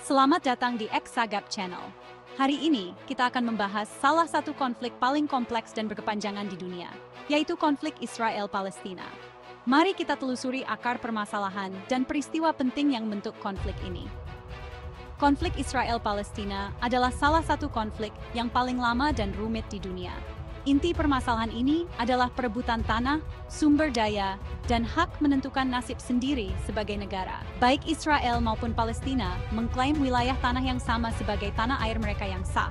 Selamat datang di X-Sagap Channel. Hari ini, kita akan membahas salah satu konflik paling kompleks dan berkepanjangan di dunia, yaitu konflik Israel-Palestina. Mari kita telusuri akar permasalahan dan peristiwa penting yang membentuk konflik ini. Konflik Israel-Palestina adalah salah satu konflik yang paling lama dan rumit di dunia. Inti permasalahan ini adalah perebutan tanah, sumber daya, dan hak menentukan nasib sendiri sebagai negara. Baik Israel maupun Palestina mengklaim wilayah tanah yang sama sebagai tanah air mereka yang sah,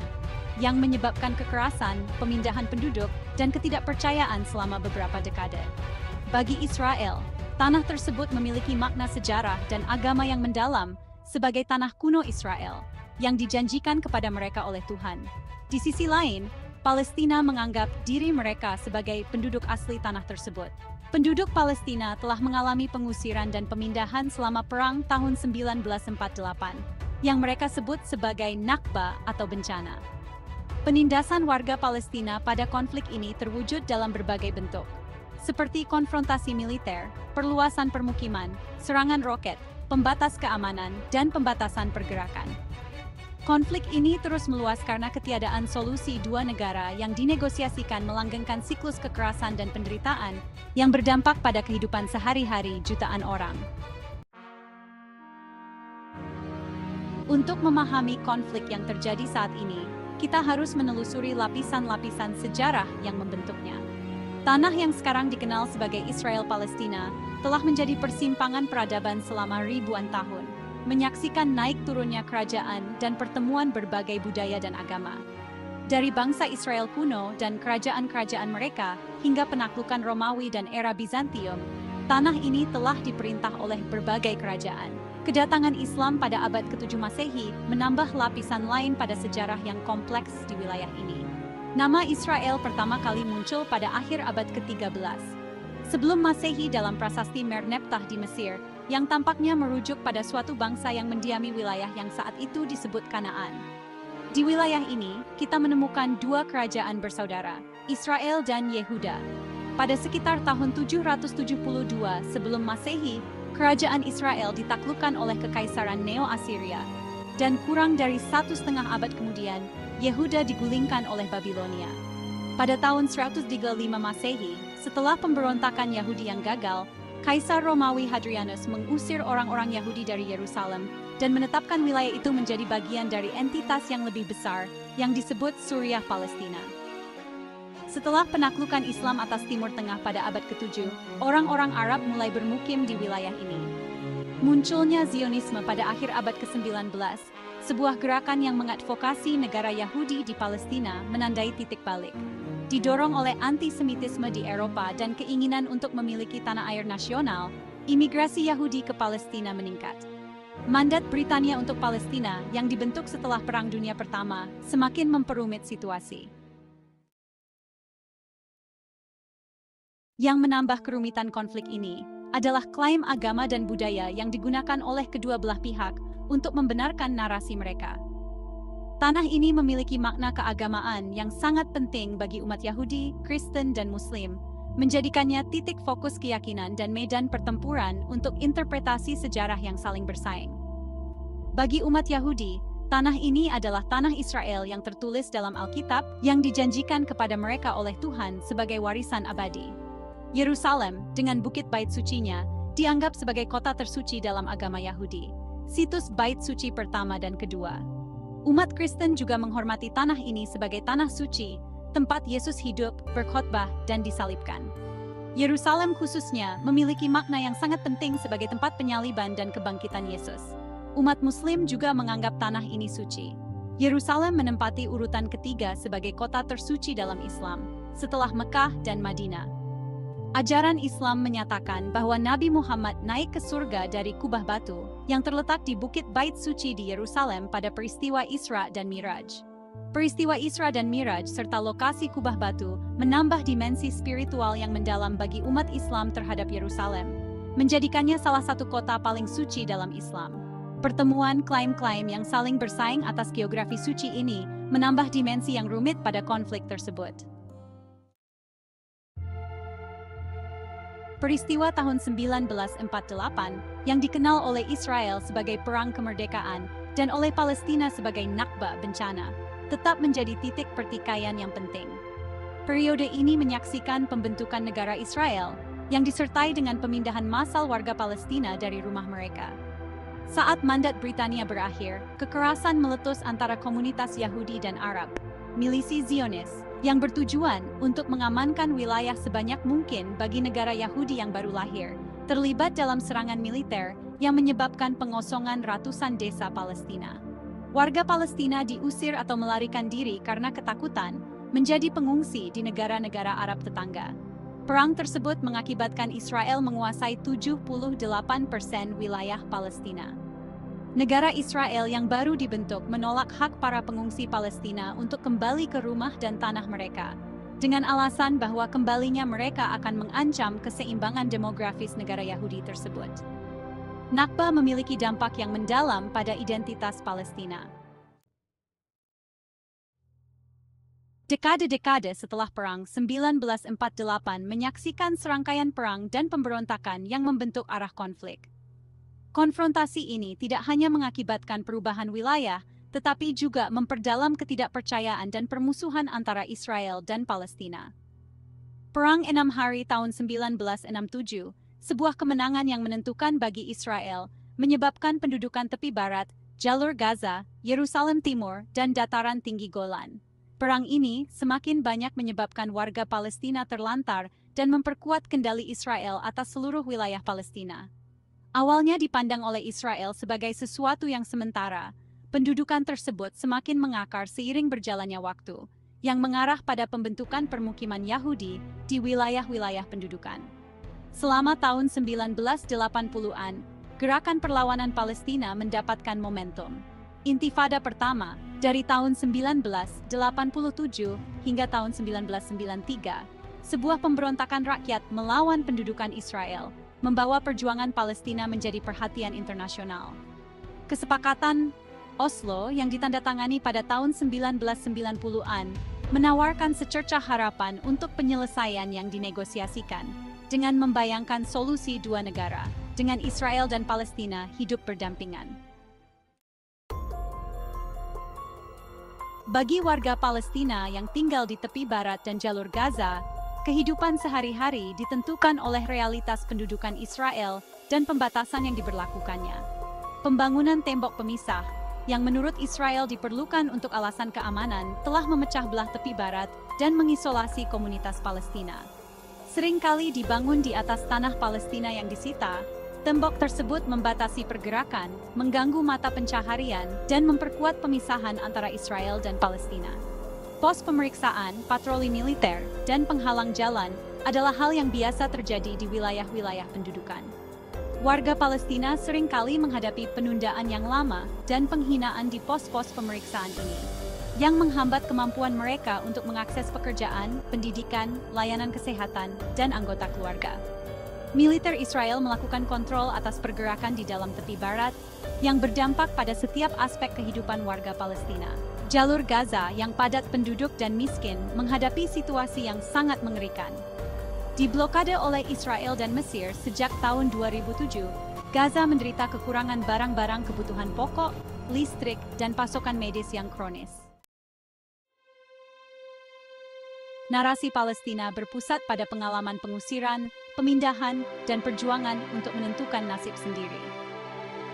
yang menyebabkan kekerasan, pemindahan penduduk, dan ketidakpercayaan selama beberapa dekade. Bagi Israel, tanah tersebut memiliki makna sejarah dan agama yang mendalam sebagai tanah kuno Israel, yang dijanjikan kepada mereka oleh Tuhan. Di sisi lain, Palestina menganggap diri mereka sebagai penduduk asli tanah tersebut. Penduduk Palestina telah mengalami pengusiran dan pemindahan selama Perang tahun 1948, yang mereka sebut sebagai Nakba atau bencana. Penindasan warga Palestina pada konflik ini terwujud dalam berbagai bentuk, seperti konfrontasi militer, perluasan permukiman, serangan roket, pembatas keamanan, dan pembatasan pergerakan. Konflik ini terus meluas karena ketiadaan solusi dua negara yang dinegosiasikan melanggengkan siklus kekerasan dan penderitaan yang berdampak pada kehidupan sehari-hari jutaan orang. Untuk memahami konflik yang terjadi saat ini, kita harus menelusuri lapisan-lapisan sejarah yang membentuknya. Tanah yang sekarang dikenal sebagai Israel-Palestina telah menjadi persimpangan peradaban selama ribuan tahun, menyaksikan naik turunnya kerajaan dan pertemuan berbagai budaya dan agama. Dari bangsa Israel kuno dan kerajaan-kerajaan mereka hingga penaklukan Romawi dan era Bizantium, tanah ini telah diperintah oleh berbagai kerajaan. Kedatangan Islam pada abad ke-7 Masehi menambah lapisan lain pada sejarah yang kompleks di wilayah ini. Nama Israel pertama kali muncul pada akhir abad ke-13. Sebelum Masehi dalam prasasti Merneptah di Mesir, yang tampaknya merujuk pada suatu bangsa yang mendiami wilayah yang saat itu disebut Kanaan. Di wilayah ini, kita menemukan dua kerajaan bersaudara, Israel dan Yehuda. Pada sekitar tahun 772 sebelum Masehi, kerajaan Israel ditaklukkan oleh Kekaisaran Neo-Assyria, dan kurang dari 1,5 abad kemudian, Yehuda digulingkan oleh Babilonia. Pada tahun 135 Masehi, setelah pemberontakan Yahudi yang gagal, Kaisar Romawi Hadrianus mengusir orang-orang Yahudi dari Yerusalem dan menetapkan wilayah itu menjadi bagian dari entitas yang lebih besar yang disebut Suriah Palestina. Setelah penaklukan Islam atas Timur Tengah pada abad ke-7, orang-orang Arab mulai bermukim di wilayah ini. Munculnya Zionisme pada akhir abad ke-19, sebuah gerakan yang mengadvokasi negara Yahudi di Palestina menandai titik balik. Didorong oleh antisemitisme di Eropa dan keinginan untuk memiliki tanah air nasional, imigrasi Yahudi ke Palestina meningkat. Mandat Britania untuk Palestina yang dibentuk setelah Perang Dunia Pertama semakin memperumit situasi. Yang menambah kerumitan konflik ini adalah klaim agama dan budaya yang digunakan oleh kedua belah pihak untuk membenarkan narasi mereka. Tanah ini memiliki makna keagamaan yang sangat penting bagi umat Yahudi, Kristen, dan Muslim, menjadikannya titik fokus keyakinan dan medan pertempuran untuk interpretasi sejarah yang saling bersaing. Bagi umat Yahudi, tanah ini adalah tanah Israel yang tertulis dalam Alkitab yang dijanjikan kepada mereka oleh Tuhan sebagai warisan abadi. Yerusalem, dengan bukit bait sucinya, dianggap sebagai kota tersuci dalam agama Yahudi, situs bait suci pertama dan kedua. Umat Kristen juga menghormati tanah ini sebagai tanah suci, tempat Yesus hidup, berkhotbah, dan disalibkan. Yerusalem khususnya memiliki makna yang sangat penting sebagai tempat penyaliban dan kebangkitan Yesus. Umat Muslim juga menganggap tanah ini suci. Yerusalem menempati urutan ketiga sebagai kota tersuci dalam Islam, setelah Mekah dan Madinah. Ajaran Islam menyatakan bahwa Nabi Muhammad naik ke surga dari kubah batu yang terletak di Bukit Bait Suci di Yerusalem pada peristiwa Isra dan Miraj. Peristiwa Isra dan Miraj serta lokasi kubah batu menambah dimensi spiritual yang mendalam bagi umat Islam terhadap Yerusalem, menjadikannya salah satu kota paling suci dalam Islam. Pertemuan klaim-klaim yang saling bersaing atas geografi suci ini menambah dimensi yang rumit pada konflik tersebut. Peristiwa tahun 1948 yang dikenal oleh Israel sebagai Perang Kemerdekaan dan oleh Palestina sebagai Nakba bencana, tetap menjadi titik pertikaian yang penting. Periode ini menyaksikan pembentukan negara Israel yang disertai dengan pemindahan massal warga Palestina dari rumah mereka. Saat mandat Britania berakhir, kekerasan meletus antara komunitas Yahudi dan Arab, milisi Zionis, yang bertujuan untuk mengamankan wilayah sebanyak mungkin bagi negara Yahudi yang baru lahir, terlibat dalam serangan militer yang menyebabkan pengosongan ratusan desa Palestina. Warga Palestina diusir atau melarikan diri karena ketakutan, menjadi pengungsi di negara-negara Arab tetangga. Perang tersebut mengakibatkan Israel menguasai 78% wilayah Palestina. Negara Israel yang baru dibentuk menolak hak para pengungsi Palestina untuk kembali ke rumah dan tanah mereka, dengan alasan bahwa kembalinya mereka akan mengancam keseimbangan demografis negara Yahudi tersebut. Nakba memiliki dampak yang mendalam pada identitas Palestina. Dekade-dekade setelah Perang 1948 menyaksikan serangkaian perang dan pemberontakan yang membentuk arah konflik. Konfrontasi ini tidak hanya mengakibatkan perubahan wilayah, tetapi juga memperdalam ketidakpercayaan dan permusuhan antara Israel dan Palestina. Perang 6 Hari tahun 1967, sebuah kemenangan yang menentukan bagi Israel, menyebabkan pendudukan tepi barat, jalur Gaza, Yerusalem Timur, dan dataran tinggi Golan. Perang ini semakin banyak menyebabkan warga Palestina terlantar dan memperkuat kendali Israel atas seluruh wilayah Palestina. Awalnya dipandang oleh Israel sebagai sesuatu yang sementara, pendudukan tersebut semakin mengakar seiring berjalannya waktu, yang mengarah pada pembentukan permukiman Yahudi di wilayah-wilayah pendudukan. Selama tahun 1980-an, gerakan perlawanan Palestina mendapatkan momentum. Intifada pertama, dari tahun 1987 hingga tahun 1993, sebuah pemberontakan rakyat melawan pendudukan Israel, membawa perjuangan Palestina menjadi perhatian internasional. Kesepakatan Oslo yang ditandatangani pada tahun 1990-an menawarkan secercah harapan untuk penyelesaian yang dinegosiasikan, dengan membayangkan solusi dua negara, dengan Israel dan Palestina hidup berdampingan. Bagi warga Palestina yang tinggal di tepi barat dan jalur Gaza, kehidupan sehari-hari ditentukan oleh realitas pendudukan Israel dan pembatasan yang diberlakukannya. Pembangunan tembok pemisah, yang menurut Israel diperlukan untuk alasan keamanan, telah memecah belah tepi barat dan mengisolasi komunitas Palestina. Seringkali dibangun di atas tanah Palestina yang disita, tembok tersebut membatasi pergerakan, mengganggu mata pencaharian, dan memperkuat pemisahan antara Israel dan Palestina. Pos pemeriksaan, patroli militer, dan penghalang jalan adalah hal yang biasa terjadi di wilayah-wilayah pendudukan. Warga Palestina seringkali menghadapi penundaan yang lama dan penghinaan di pos-pos pemeriksaan ini, yang menghambat kemampuan mereka untuk mengakses pekerjaan, pendidikan, layanan kesehatan, dan anggota keluarga. Militer Israel melakukan kontrol atas pergerakan di dalam tepi barat, yang berdampak pada setiap aspek kehidupan warga Palestina. Jalur Gaza yang padat penduduk dan miskin menghadapi situasi yang sangat mengerikan. Diblokade oleh Israel dan Mesir sejak tahun 2007, Gaza menderita kekurangan barang-barang kebutuhan pokok, listrik, dan pasokan medis yang kronis. Narasi Palestina berpusat pada pengalaman pengusiran, pemindahan, dan perjuangan untuk menentukan nasib sendiri.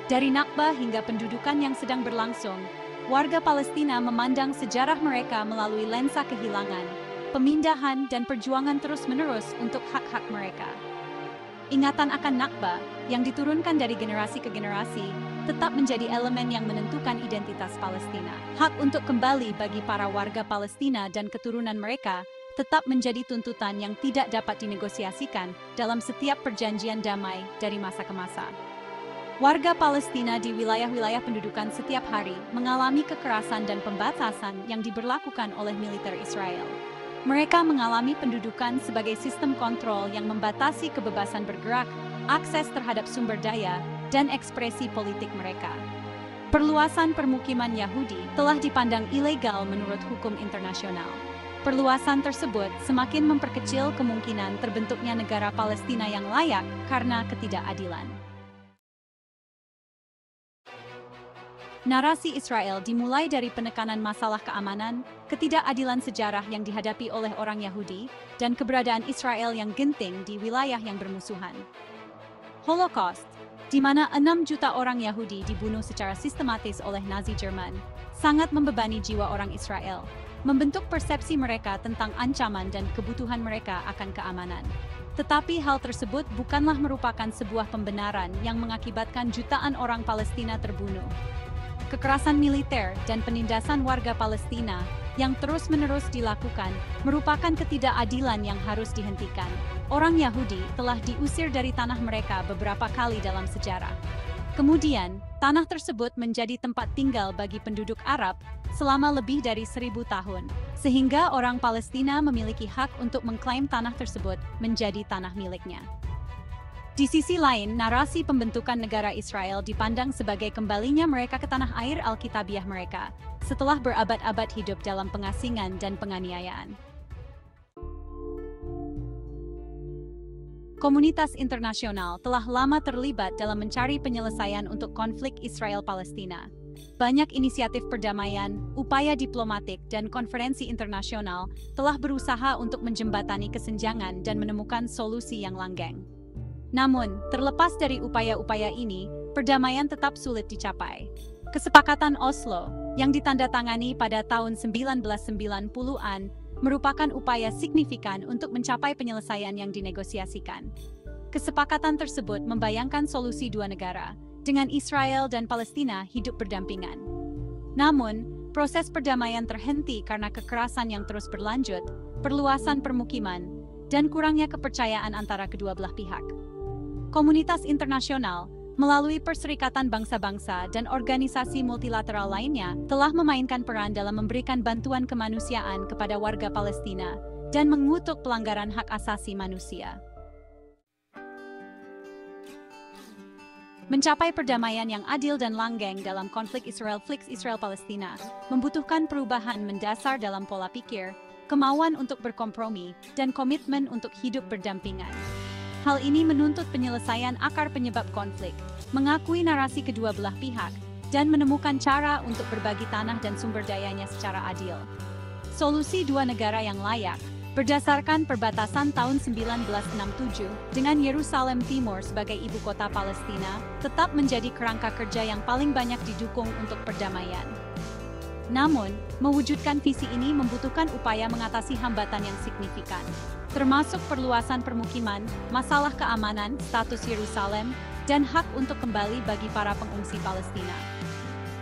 Dari Nakba hingga pendudukan yang sedang berlangsung, warga Palestina memandang sejarah mereka melalui lensa kehilangan, pemindahan, dan perjuangan terus-menerus untuk hak-hak mereka. Ingatan akan Nakba, yang diturunkan dari generasi ke generasi, tetap menjadi elemen yang menentukan identitas Palestina. Hak untuk kembali bagi para warga Palestina dan keturunan mereka tetap menjadi tuntutan yang tidak dapat dinegosiasikan dalam setiap perjanjian damai dari masa ke masa. Warga Palestina di wilayah-wilayah pendudukan setiap hari mengalami kekerasan dan pembatasan yang diberlakukan oleh militer Israel. Mereka mengalami pendudukan sebagai sistem kontrol yang membatasi kebebasan bergerak, akses terhadap sumber daya, dan ekspresi politik mereka. Perluasan permukiman Yahudi telah dipandang ilegal menurut hukum internasional. Perluasan tersebut semakin memperkecil kemungkinan terbentuknya negara Palestina yang layak karena ketidakadilan. Narasi Israel dimulai dari penekanan masalah keamanan, ketidakadilan sejarah yang dihadapi oleh orang Yahudi, dan keberadaan Israel yang genting di wilayah yang bermusuhan. Holocaust, di mana 6 juta orang Yahudi dibunuh secara sistematis oleh Nazi Jerman, sangat membebani jiwa orang Israel, membentuk persepsi mereka tentang ancaman dan kebutuhan mereka akan keamanan. Tetapi hal tersebut bukanlah merupakan sebuah pembenaran yang mengakibatkan jutaan orang Palestina terbunuh. Kekerasan militer dan penindasan warga Palestina yang terus-menerus dilakukan merupakan ketidakadilan yang harus dihentikan. Orang Yahudi telah diusir dari tanah mereka beberapa kali dalam sejarah. Kemudian, tanah tersebut menjadi tempat tinggal bagi penduduk Arab selama lebih dari 1000 tahun, sehingga orang Palestina memiliki hak untuk mengklaim tanah tersebut menjadi tanah miliknya. Di sisi lain, narasi pembentukan negara Israel dipandang sebagai kembalinya mereka ke tanah air Alkitabiah mereka, setelah berabad-abad hidup dalam pengasingan dan penganiayaan. Komunitas internasional telah lama terlibat dalam mencari penyelesaian untuk konflik Israel-Palestina. Banyak inisiatif perdamaian, upaya diplomatik, dan konferensi internasional telah berusaha untuk menjembatani kesenjangan dan menemukan solusi yang langgeng. Namun, terlepas dari upaya-upaya ini, perdamaian tetap sulit dicapai. Kesepakatan Oslo, yang ditandatangani pada tahun 1990-an, merupakan upaya signifikan untuk mencapai penyelesaian yang dinegosiasikan. Kesepakatan tersebut membayangkan solusi dua negara, dengan Israel dan Palestina hidup berdampingan. Namun, proses perdamaian terhenti karena kekerasan yang terus berlanjut, perluasan permukiman, dan kurangnya kepercayaan antara kedua belah pihak. Komunitas internasional, melalui Perserikatan Bangsa-Bangsa dan organisasi multilateral lainnya, telah memainkan peran dalam memberikan bantuan kemanusiaan kepada warga Palestina dan mengutuk pelanggaran hak asasi manusia. Mencapai perdamaian yang adil dan langgeng dalam konflik Israel-Palestina membutuhkan perubahan mendasar dalam pola pikir, kemauan untuk berkompromi, dan komitmen untuk hidup berdampingan. Hal ini menuntut penyelesaian akar penyebab konflik, mengakui narasi kedua belah pihak, dan menemukan cara untuk berbagi tanah dan sumber dayanya secara adil. Solusi dua negara yang layak, berdasarkan perbatasan tahun 1967 dengan Yerusalem Timur sebagai ibu kota Palestina, tetap menjadi kerangka kerja yang paling banyak didukung untuk perdamaian. Namun, mewujudkan visi ini membutuhkan upaya mengatasi hambatan yang signifikan, termasuk perluasan permukiman, masalah keamanan, status Yerusalem, dan hak untuk kembali bagi para pengungsi Palestina.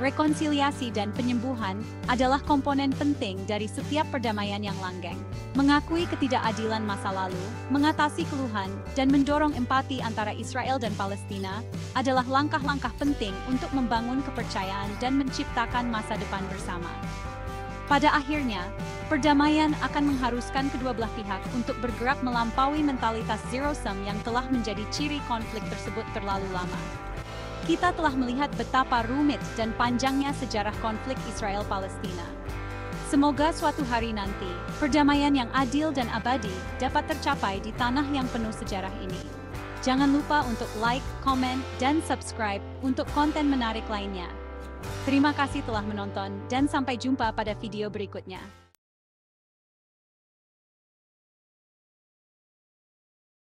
Rekonsiliasi dan penyembuhan adalah komponen penting dari setiap perdamaian yang langgeng. Mengakui ketidakadilan masa lalu, mengatasi keluhan, dan mendorong empati antara Israel dan Palestina adalah langkah-langkah penting untuk membangun kepercayaan dan menciptakan masa depan bersama. Pada akhirnya, perdamaian akan mengharuskan kedua belah pihak untuk bergerak melampaui mentalitas zero-sum yang telah menjadi ciri konflik tersebut terlalu lama. Kita telah melihat betapa rumit dan panjangnya sejarah konflik Israel-Palestina. Semoga suatu hari nanti, perdamaian yang adil dan abadi dapat tercapai di tanah yang penuh sejarah ini. Jangan lupa untuk like, komen, dan subscribe untuk konten menarik lainnya. Terima kasih telah menonton dan sampai jumpa pada video berikutnya.